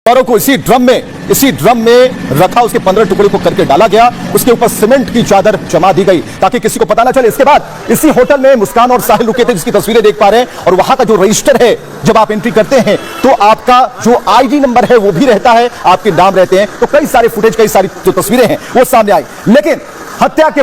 औरों को इसी ड्रम में रखा, उसके 15 टुकड़े को करके डाला गया, उसके ऊपर सीमेंट की चादर जमा दी गई ताकि किसी को पता ना चले। इसके बाद इसी होटल में मुस्कान और साहिल रुके थे, जिसकी तस्वीरें देख पा रहे हैं, और वहां का जो रजिस्टर है, जब आप एंट्री करते हैं तो आपका जो आईडी नंबर है वो भी रहता है, आपके नाम रहते हैं। तो कई सारे फुटेज, कई सारी जो तस्वीरें हैं वो सामने आई। लेकिन हत्या के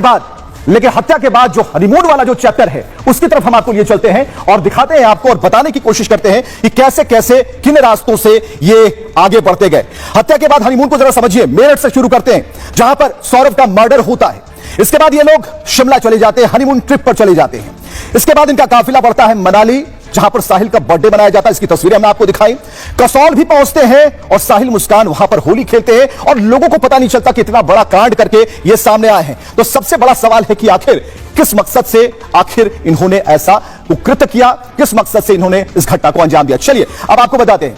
बाद जो हनीमून वाला जो चैप्टर है उसकी तरफ हम आपको लिए चलते हैं और दिखाते हैं आपको और बताने की कोशिश करते हैं कि कैसे कैसे किन रास्तों से ये आगे बढ़ते गए। हत्या के बाद हनीमून को जरा समझिए। मेरठ से शुरू करते हैं, जहां पर सौरभ का मर्डर होता है। इसके बाद ये लोग शिमला चले जाते हैं, हनीमून ट्रिप पर चले जाते हैं। इसके बाद इनका काफिला बढ़ता है मनाली, जहां पर साहिल का बर्थडे मनाया जाता है। इसकी तस्वीरें हमने आपको दिखाई। कसौल भी पहुंचते हैं और साहिल मुस्कान वहां पर होली खेलते हैं और लोगों को पता नहीं चलता कि इतना बड़ा कांड करके ये सामने आए हैं। तो सबसे बड़ा सवाल है कि आखिर किस मकसद से आखिर इन्होंने ऐसा कुकृत्य किया, किस मकसद से इन्होंने इस घटना को अंजाम दिया। चलिए अब आपको बताते हैं।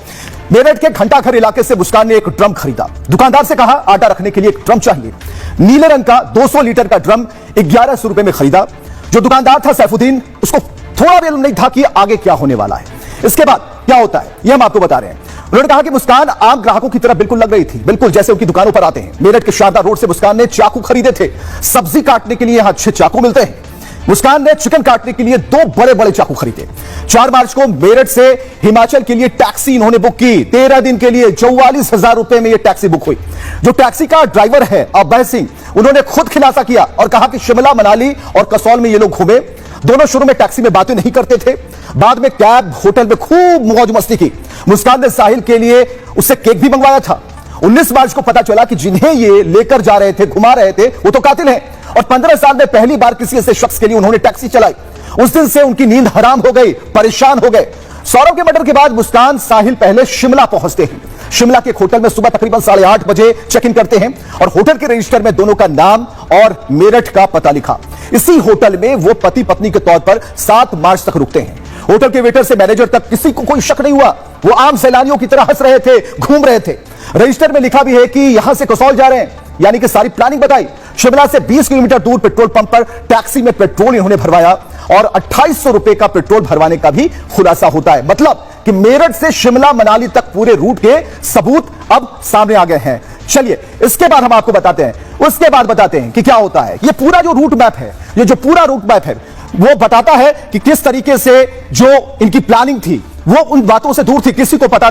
मेरठ के घंटाघर इलाके से मुस्कान ने एक ड्रम खरीदा। दुकानदार से कहा आटा रखने के लिए एक ड्रम चाहिए। नीले रंग का 200 लीटर का ड्रम 1100 रुपए में खरीदा। जो दुकानदार था सैफुद्दीन, उसको थोड़ा भी नहीं था कि आगे क्या होने वाला है। इसके बाद क्या होता है ये हम आपको बता रहे हैं। उन्होंने कहा कि मुस्कान आम ग्राहकों की तरह बिल्कुल लग रही थी, बिल्कुल जैसे उनकी दुकानों पर आते हैं। मेरठ के शारदा रोड से मुस्कान ने चाकू खरीदे थे। सब्जी काटने के लिए यहां अच्छे चाकू मिलते हैं। मुस्कान ने चिकन काटने के लिए 2 बड़े बड़े चाकू खरीदे। 4 मार्च को मेरठ से हिमाचल के लिए टैक्सी इन्होंने बुक की। 13 दिन के लिए 44,000 रुपए में यह टैक्सी बुक हुई। जो टैक्सी का ड्राइवर है अभय सिंह, उन्होंने खुद खुलासा किया और कहा कि शिमला, मनाली और कसौल में ये लोग घूमे। दोनों शुरू में टैक्सी में बातें नहीं करते थे, बाद में कैब, होटल में खूब मौज मस्ती की। मुस्कान ने साहिल के लिए उससे केक भी मंगवाया था। 19 मार्च को पता चला कि जिन्हें ये लेकर जा रहे थे, घुमा रहे थे, वो तो कातिल हैं और 15 साल में पहली बार किसी ऐसे शख्स के लिए उन्होंने टैक्सी चलाई। उस दिन से उनकी नींद हराम हो गई, परेशान हो गए। सौरभ के मर्डर के बाद मुस्कान, साहिल पहले शिमला पहुंचते हैं। शिमला के एक होटल में सुबह तकरीबन 8:30 बजे चेक इन करते हैं और होटल के रजिस्टर में दोनों का नाम और मेरठ का पता लिखा। इसी होटल में वो पति पत्नी के तौर पर 7 मार्च तक रुकते हैं। होटल के वेटर से मैनेजर तक किसी को कोई शक नहीं हुआ। वो आम सैलानियों की तरह हंस रहे थे, घूम रहे थे। रजिस्टर में लिखा भी है कि यहां से कसौल जा रहे हैं, यानी कि सारी प्लानिंग बताई। शिमला से 20 किलोमीटर दूर पेट्रोल पंप पर टैक्सी में पेट्रोल इन्होंने भरवाया और 2800 रुपए का पेट्रोल भरवाने का भी खुलासा होता है। मतलब कि मेरठ से शिमला, मनाली तक पूरे रूट के सबूत अब सामने आ गए हैं। चलिए इसके बाद हम आपको बताते हैं, उसके बाद बताते हैं कि क्या होता है। ये पूरा जो रूट मैप है, ये जो पूरा रूट मैप है वो बताता है कि किस तरीके से जो इनकी प्लानिंग थी वो उन बातों से दूर थी। किसी को पता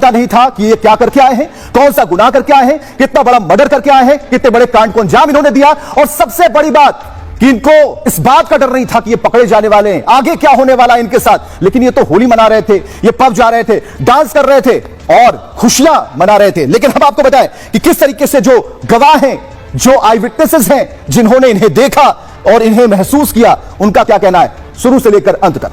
नहीं था कि ये क्या करके आए हैं, कौन सा गुनाह करके आए हैं, कितना बड़ा मर्डर करके आए हैं, कितने बड़े कांड को अंजाम इन्होंने दिया। और सबसे बड़ी बात कि इनको इस बात का डर नहीं था कि ये पकड़े जाने वाले हैं, आगे क्या होने वाला है इनके साथ। लेकिन ये तो होली मना रहे थे, ये पब जा रहे थे, डांस कर रहे थे और खुशियां मना रहे थे। लेकिन हम आपको बताएं कि किस तरीके से जो गवाह हैं, जो आई विटनेसेस हैं, जिन्होंने इन्हें देखा और इन्हें महसूस किया, उनका क्या कहना है शुरू से लेकर अंत तक।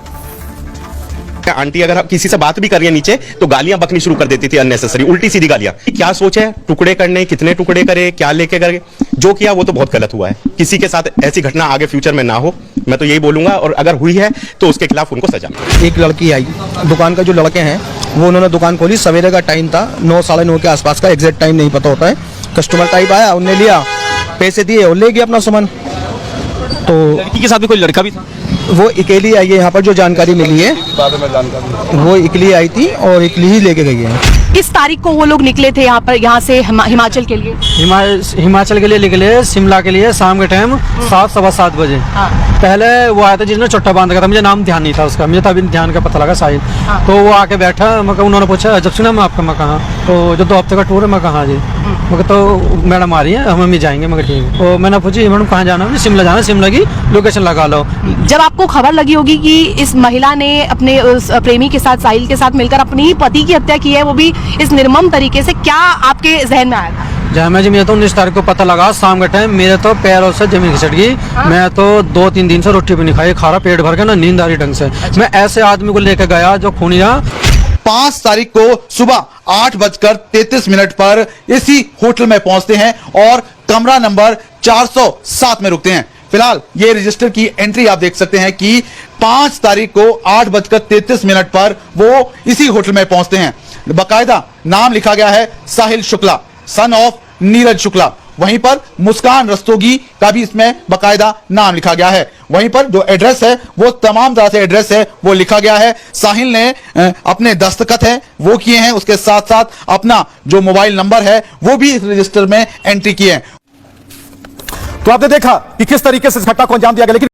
आंटी अगर किसी से बात भी कर रही है नीचे तो गालियां बकनी शुरू कर देती थी, अननेसेसरी उल्टी सीधी गालियां। क्या सोच है, टुकड़े करने, कितने टुकड़े करे, क्या लेके करे, जो किया वो तो बहुत गलत हुआ है। किसी के साथ ऐसी घटना आगे फ्यूचर में ना हो, मैं तो यही बोलूंगा। और अगर हुई है तो उसके खिलाफ उनको सजा। एक लड़की आई, दुकान का जो लड़के हैं वो उन्होंने दुकान खोली। सवेरे का टाइम था, 9 साढ़े 9 के आसपास का, एग्जैक्ट टाइम नहीं पता होता है। कस्टमर टाइप आया, उनने लिया, पैसे दिए और ले गया अपना सामान। तो लड़की के साथ भी कोई लड़का भी था? वो अकेली आई है, यहाँ पर जो जानकारी मिली है वो अकेली आई थी और अकेली ही लेके गई है। किस तारीख को वो लोग निकले थे यहाँ से हिमाचल के लिए? हिमाचल के लिए निकले, शिमला के लिए शाम के टाइम 7 सवा 7 बजे। हाँ। पहले वो आया था जिसने चट्टा बांध रखा था, मुझे नाम ध्यान नहीं था उसका, मुझे तभी ध्यान का पता लगा साहिल। हाँ। तो वो आके बैठा, मैं उन्होंने पूछा जब सुना मैं आपका, मैं कहाँ, तो जो 2 हफ्ते का टूर है, मैं कहाँ जी, मगर तो मैडम आ रही है, हम भी जाएंगे, मगर ठीक है। तो मैंने पूछी मैडम कहाँ जाना है, शिमला जाना, शिमला की लोकेशन लगा लो। जब आपको खबर लगी होगी कि इस महिला ने अपने उस प्रेमी के साथ, साहिल के साथ मिलकर अपने ही पति की हत्या की है, वो भी इस निर्मम तरीके से, क्या आपके जहन में आया था? जहाँ जी मुझे तो 19 तारीख को पता लगा शाम के टाइम, मेरे तो पैरों से जमीन खिसक गई। हाँ? मैं तो 2-3 दिन से रोटी भी नहीं खाई, खारा पेट भर के ना, नींद आ रही ढंग से। अच्छा। मैं ऐसे आदमी को लेकर गया जो खूनिया। 5 तारीख को सुबह 8:33 पर इसी होटल में पहुंचते हैं और कमरा नंबर 407 में रुकते हैं। फिलहाल ये रजिस्टर की एंट्री आप देख सकते हैं कि 5 तारीख को 8:33 पर वो इसी होटल में पहुंचते हैं। बाकायदा नाम लिखा गया है साहिल शुक्ला, सन ऑफ नीरज शुक्ला। वहीं पर मुस्कान रस्तोगी का भी इसमें बाकायदा नाम लिखा गया है। वहीं पर जो एड्रेस है वो तमाम तरह से एड्रेस है वो लिखा गया है। साहिल ने अपने दस्तखत है वो किए हैं, उसके साथ साथ अपना जो मोबाइल नंबर है वो भी इस रजिस्टर में एंट्री किए हैं। तो आपने देखा कि किस तरीके से इस घटना को अंजाम दिया गया, लेकिन